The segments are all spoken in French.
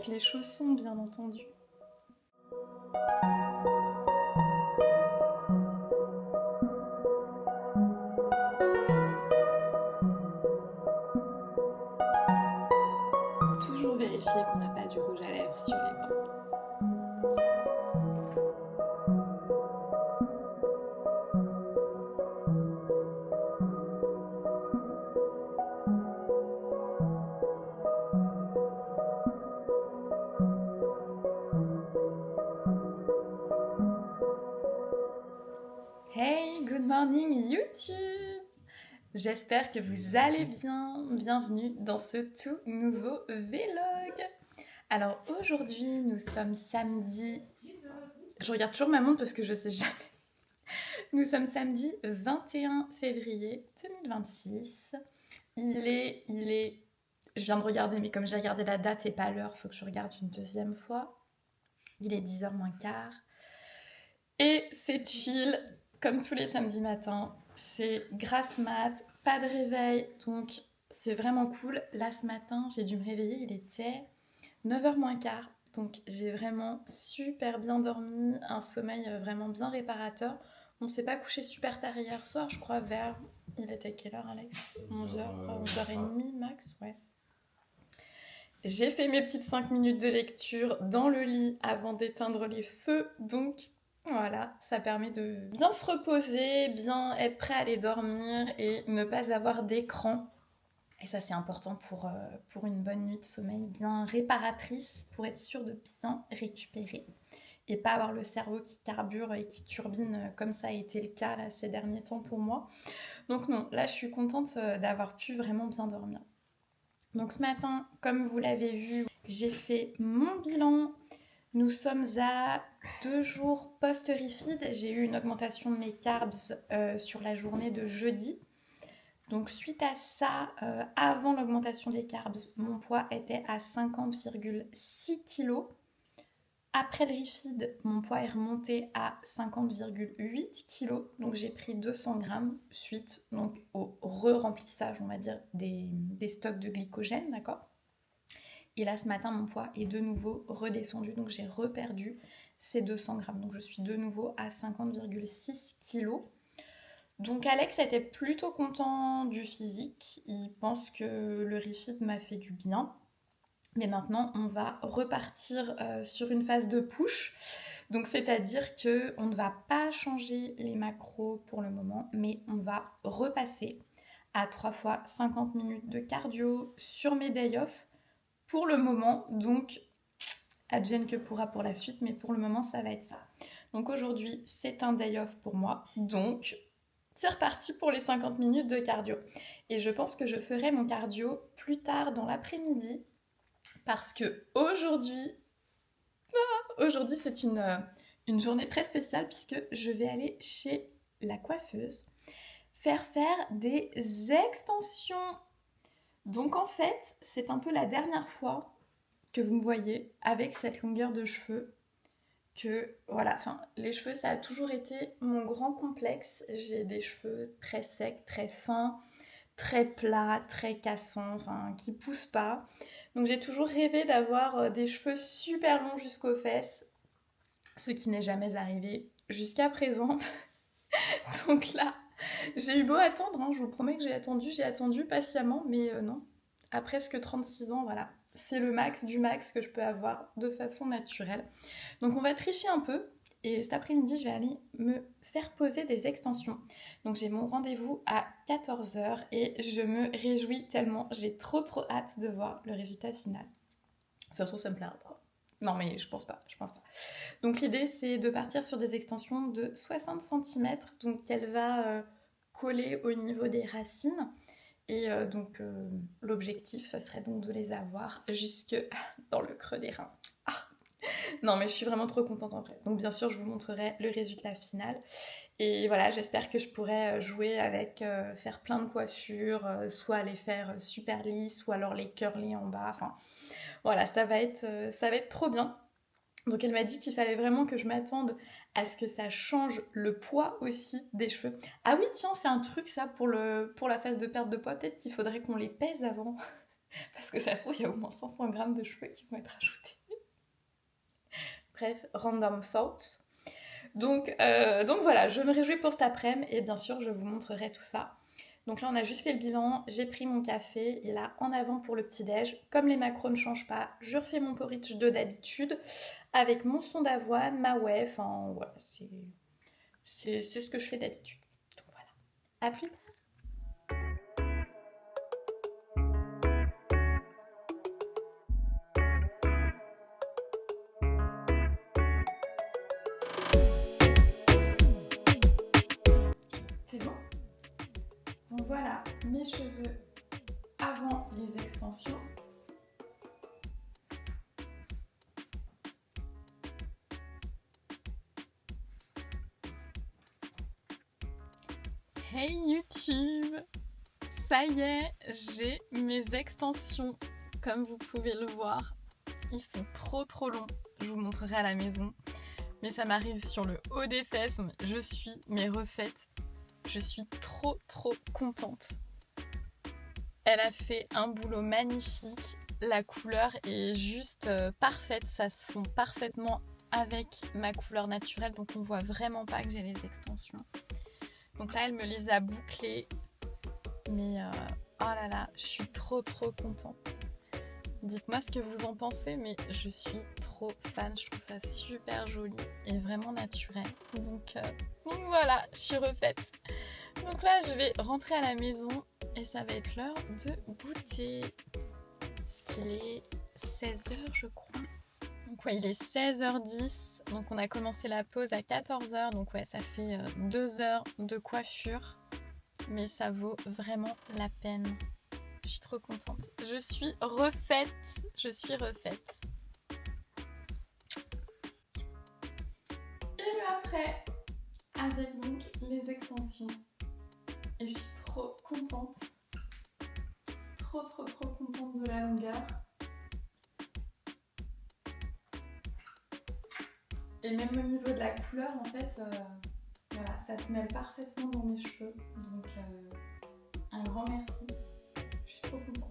avec les chaussons bien entendu. Toujours vérifier qu'on n'a pas du rouge à lèvres sur les dents. Hey, good morning YouTube! J'espère que vous allez bien. Bienvenue dans ce tout nouveau vlog. Alors aujourd'hui, nous sommes samedi... Je regarde toujours ma montre parce que je sais jamais. Nous sommes samedi 21 février 2026. Il est... Je viens de regarder, mais comme j'ai regardé la date et pas l'heure, il faut que je regarde une deuxième fois. Il est 10h moins quart. Et c'est chill, comme tous les samedis matins. C'est grasse mat, pas de réveil, donc c'est vraiment cool. Là, ce matin, j'ai dû me réveiller, il était 9h moins quart. Donc j'ai vraiment super bien dormi, un sommeil vraiment bien réparateur. On s'est pas couché super tard hier soir, je crois vers... Il était quelle heure, Alex? 11h, 11h30 max, ouais. J'ai fait mes petites 5 minutes de lecture dans le lit avant d'éteindre les feux, donc voilà, ça permet de bien se reposer, bien être prêt à aller dormir et ne pas avoir d'écran. Et ça, c'est important pour une bonne nuit de sommeil bien réparatrice, pour être sûr de bien récupérer et pas avoir le cerveau qui carbure et qui turbine comme ça a été le cas là, ces derniers temps pour moi. Donc non, là, je suis contente d'avoir pu vraiment bien dormir. Donc ce matin, comme vous l'avez vu, j'ai fait mon bilan. Nous sommes à 2 jours post-refeed. J'ai eu une augmentation de mes carbs sur la journée de jeudi. Donc suite à ça, avant l'augmentation des carbs, mon poids était à 50,6 kg. Après le refeed, mon poids est remonté à 50,8 kg. Donc j'ai pris 200 grammes suite donc, au re-remplissage, on va dire, des stocks de glycogène, d'accord ? Et là, ce matin, mon poids est de nouveau redescendu. Donc j'ai reperdu ces 200 grammes. Donc je suis de nouveau à 50,6 kg. Donc Alex était plutôt content du physique. Il pense que le refeed m'a fait du bien. Mais maintenant, on va repartir sur une phase de push. Donc, c'est-à-dire qu'on ne va pas changer les macros pour le moment, mais on va repasser à 3 fois 50 minutes de cardio sur mes day off pour le moment. Donc, advienne que pourra pour la suite, mais pour le moment, ça va être ça. Donc, aujourd'hui, c'est un day off pour moi. Donc, c'est reparti pour les 50 minutes de cardio. Et je pense que je ferai mon cardio plus tard dans l'après-midi parce que aujourd'hui c'est une journée très spéciale puisque je vais aller chez la coiffeuse faire des extensions. Donc en fait, c'est un peu la dernière fois que vous me voyez avec cette longueur de cheveux. Que voilà, enfin, les cheveux, ça a toujours été mon grand complexe. J'ai des cheveux très secs, très fins, très plats, très cassants, enfin, qui poussent pas. Donc j'ai toujours rêvé d'avoir des cheveux super longs jusqu'aux fesses, ce qui n'est jamais arrivé jusqu'à présent. Donc là, j'ai eu beau attendre, hein, je vous promets que j'ai attendu patiemment, mais non, à presque 36 ans, voilà. C'est le max du max que je peux avoir de façon naturelle. Donc on va tricher un peu, et cet après-midi, je vais aller me faire poser des extensions. Donc j'ai mon rendez-vous à 14h et je me réjouis tellement. J'ai trop hâte de voir le résultat final. Ça se trouve, ça me plaira pas. Non mais je pense pas. Donc l'idée c'est de partir sur des extensions de 60 cm, donc qu'elle va coller au niveau des racines. Et donc l'objectif ce serait donc de les avoir jusque dans le creux des reins. Ah, non mais je suis vraiment trop contente en vrai. Donc bien sûr je vous montrerai le résultat final. Et voilà, j'espère que je pourrai jouer avec, faire plein de coiffures, soit les faire super lisses, ou alors les curler en bas. Enfin voilà, ça va être trop bien. Donc elle m'a dit qu'il fallait vraiment que je m'attende à ce que ça change le poids aussi des cheveux. Ah oui, tiens, c'est un truc ça pour la phase de perte de poids. Peut-être qu'il faudrait qu'on les pèse avant. Parce que ça se trouve, il y a au moins 500 grammes de cheveux qui vont être ajoutés. Bref, random thoughts. Donc voilà, je me réjouis pour cet après-midi et bien sûr, je vous montrerai tout ça. Donc là, on a juste fait le bilan, j'ai pris mon café et là, en avant pour le petit-déj. Comme les macros ne changent pas, je refais mon porridge de d'habitude avec mon son d'avoine, ma whey, enfin voilà, c'est ce que je fais d'habitude. Donc voilà, à plus tard. C'est bon. Donc voilà, mes cheveux avant les extensions. Hey YouTube! Ça y est, j'ai mes extensions. Comme vous pouvez le voir, ils sont trop longs. Je vous montrerai à la maison. Mais ça m'arrive sur le haut des fesses. Je suis refaite. Je suis trop contente. Elle a fait un boulot magnifique. La couleur est juste parfaite. Ça se fond parfaitement avec ma couleur naturelle. Donc on voit vraiment pas que j'ai les extensions. Donc là, elle me les a bouclées. Mais oh là là, je suis trop contente. Dites-moi ce que vous en pensez, mais je suis trop fan. Je trouve ça super joli et vraiment naturel. Donc voilà, je suis refaite. Donc là, je vais rentrer à la maison et ça va être l'heure de goûter. Parce qu'il est 16h, je crois. Donc ouais, il est 16h10. Donc on a commencé la pause à 14h. Donc ouais, ça fait 2 heures de coiffure. Mais ça vaut vraiment la peine. Je suis trop contente. Je suis refaite. Et le après, avec donc les extensions. Et je suis trop contente. Trop contente de la longueur. Et même au niveau de la couleur, en fait, voilà, ça se mêle parfaitement dans mes cheveux. Donc, un grand merci. Je suis trop contente.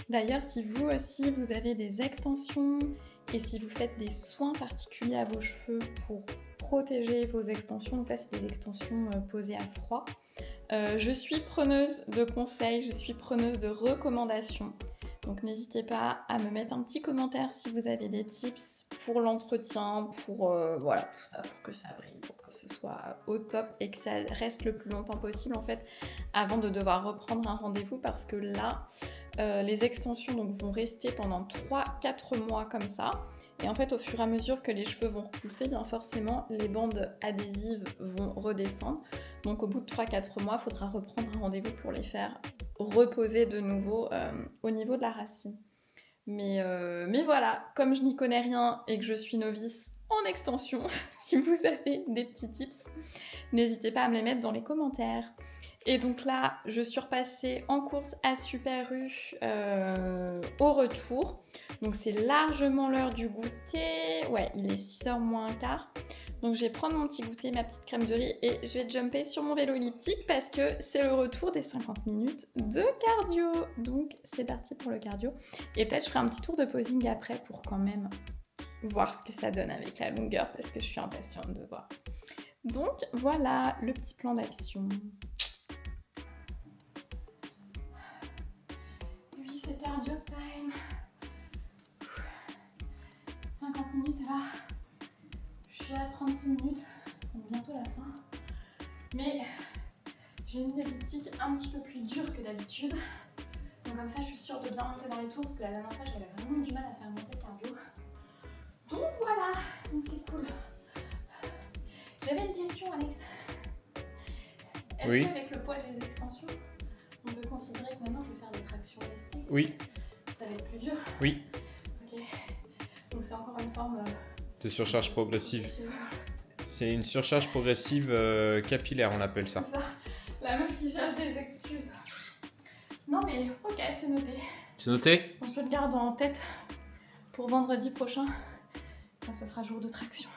D'ailleurs, si vous aussi, vous avez des extensions et si vous faites des soins particuliers à vos cheveux pour protéger vos extensions, donc là, c'est des extensions posées à froid, je suis preneuse de conseils, je suis preneuse de recommandations. Donc n'hésitez pas à me mettre un petit commentaire si vous avez des tips pour l'entretien, pour voilà, tout ça, pour que ça brille, pour que ce soit au top et que ça reste le plus longtemps possible en fait, avant de devoir reprendre un rendez-vous parce que là, les extensions donc, vont rester pendant 3-4 mois comme ça. Et en fait, au fur et à mesure que les cheveux vont repousser, bien forcément, les bandes adhésives vont redescendre. Donc au bout de 3-4 mois, il faudra reprendre un rendez-vous pour les faire reposer de nouveau au niveau de la racine. Mais voilà, comme je n'y connais rien et que je suis novice en extension, si vous avez des petits tips, n'hésitez pas à me les mettre dans les commentaires. Et donc là, je suis repassée en course à Super U au retour. Donc c'est largement l'heure du goûter. Ouais, il est 6h moins un quart. Donc je vais prendre mon petit goûter, ma petite crème de riz et je vais jumper sur mon vélo elliptique parce que c'est le retour des 50 minutes de cardio. Donc c'est parti pour le cardio. Et peut-être je ferai un petit tour de posing après pour quand même voir ce que ça donne avec la longueur parce que je suis impatiente de voir. Donc voilà le petit plan d'action. Oui, c'est cardio time. 50 minutes là. Je suis à 36 minutes, donc bientôt la fin. Mais j'ai une elliptique un petit peu plus dure que d'habitude. Donc comme ça, je suis sûre de bien monter dans les tours parce que la dernière fois, j'avais vraiment du mal à faire monter le cardio. Donc voilà, donc c'est cool. J'avais une question, Alex. Est-ce qu'avec le poids des extensions, on peut considérer que maintenant je vais faire des tractions lestées? Oui. Ça va être plus dur? Oui. Ok. Donc c'est encore une forme de surcharge progressive. C'est une surcharge progressive capillaire, on appelle ça. C'est ça. La meuf qui cherche des excuses. Non mais ok, c'est noté. C'est noté? On se le garde en tête pour vendredi prochain, quand ce sera jour de traction.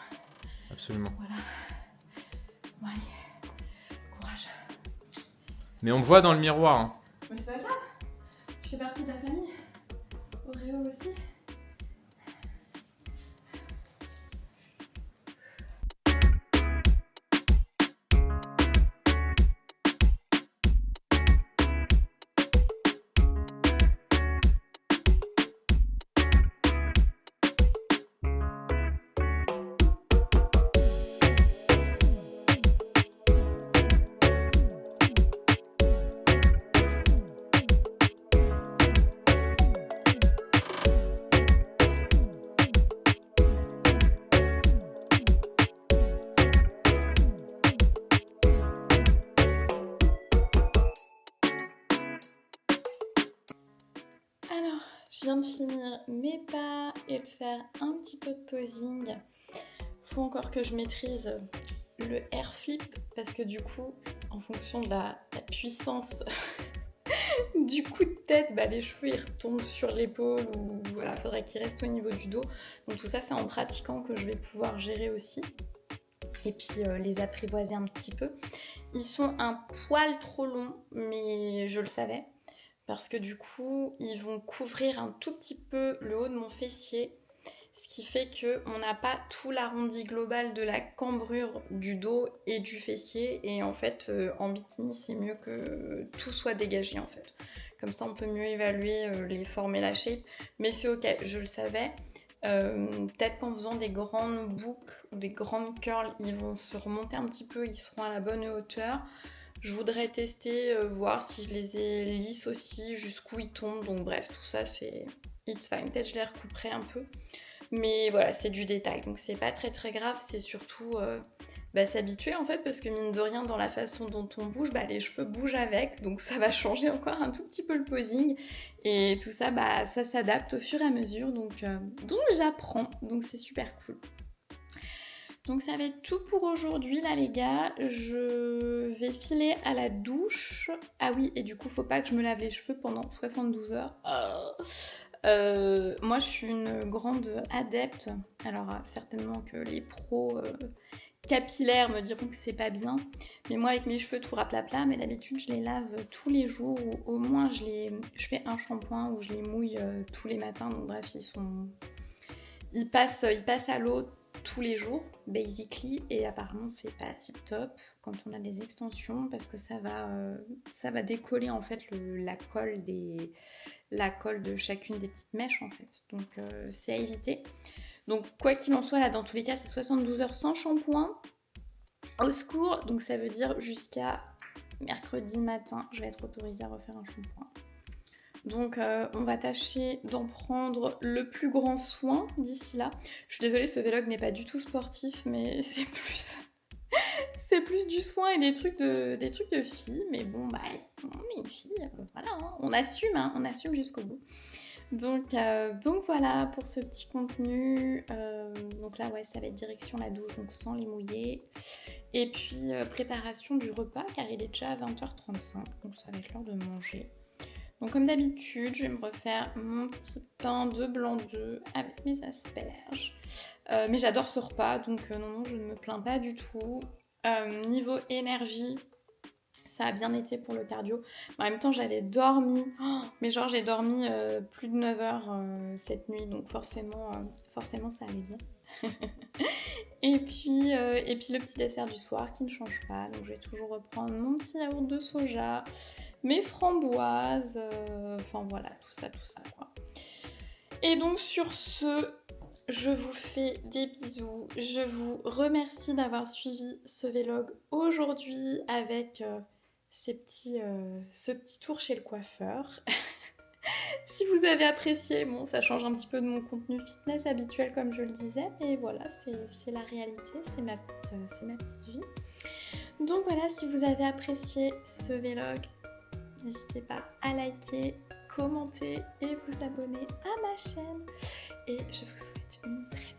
Absolument. Voilà. Bon allez, courage. Mais on me voit dans le miroir. Hein. Mais c'est pas grave, tu fais partie de la famille. Oreo aussi. Je viens de finir mes pas et de faire un petit peu de posing. Faut encore que je maîtrise le air flip parce que du coup, en fonction de la puissance du coup de tête, les cheveux ils retombent sur l'épaule ou voilà, faudrait qu'ils restent au niveau du dos. Donc tout ça, c'est en pratiquant que je vais pouvoir gérer aussi. Et puis les apprivoiser un petit peu. Ils sont un poil trop longs, mais je le savais. Parce que du coup, ils vont couvrir un tout petit peu le haut de mon fessier. Ce qui fait qu'on n'a pas tout l'arrondi global de la cambrure du dos et du fessier. Et en fait, en bikini, c'est mieux que tout soit dégagé en fait. Comme ça, on peut mieux évaluer les formes et la shape. Mais c'est ok, je le savais. Peut-être qu'en faisant des grandes boucles ou des grandes curls, ils vont se remonter un petit peu, ils seront à la bonne hauteur. Je voudrais tester, voir si je les ai lisses aussi, jusqu'où ils tombent. Donc bref, tout ça, c'est it's fine. Peut-être je les recouperai un peu. Mais voilà, c'est du détail, donc c'est pas très très grave, c'est surtout s'habituer en fait, parce que mine de rien, dans la façon dont on bouge, les cheveux bougent avec, donc ça va changer encore un tout petit peu le posing, et tout ça, ça s'adapte au fur et à mesure, donc j'apprends, donc c'est super cool. Donc ça va être tout pour aujourd'hui là les gars, je vais filer à la douche. Ah oui, et du coup faut pas que je me lave les cheveux pendant 72 heures. Moi je suis une grande adepte, alors certainement que les pros capillaires me diront que c'est pas bien, mais moi avec mes cheveux tout raplapla, mais d'habitude je les lave tous les jours, ou au moins je fais un shampoing où je les mouille tous les matins, donc bref ils passent à l'eau tous les jours, basically, et apparemment c'est pas tip top quand on a des extensions parce que ça va décoller en fait la colle de chacune des petites mèches en fait, donc c'est à éviter. Donc quoi qu'il en soit, là dans tous les cas c'est 72 heures sans shampoing, au secours, donc ça veut dire jusqu'à mercredi matin je vais être autorisée à refaire un shampoing. Donc on va tâcher d'en prendre le plus grand soin d'ici là. Je suis désolée, ce vlog n'est pas du tout sportif, mais c'est plus du soin et des trucs de filles. Mais bon, on est une fille, voilà, hein, on assume jusqu'au bout. Donc voilà pour ce petit contenu. Donc là, ouais, ça va être direction la douche, donc sans les mouiller. Et puis préparation du repas, car il est déjà 20h35, donc ça va être l'heure de manger. Donc comme d'habitude, je vais me refaire mon petit pain de blanc d'œuf avec mes asperges. Mais j'adore ce repas, donc non, je ne me plains pas du tout. Niveau énergie, ça a bien été pour le cardio. En même temps, j'avais dormi, mais genre j'ai dormi plus de 9 heures cette nuit, donc forcément ça allait bien. Et puis le petit dessert du soir qui ne change pas, donc je vais toujours reprendre mon petit yaourt de soja, mes framboises, enfin voilà, tout ça quoi. Et donc sur ce, je vous fais des bisous, je vous remercie d'avoir suivi ce vlog aujourd'hui avec ce petit tour chez le coiffeur. Si vous avez apprécié, bon ça change un petit peu de mon contenu fitness habituel comme je le disais, mais voilà, c'est la réalité, c'est ma petite vie. Donc voilà, si vous avez apprécié ce vlog, n'hésitez pas à liker, commenter et vous abonner à ma chaîne. Et je vous souhaite une très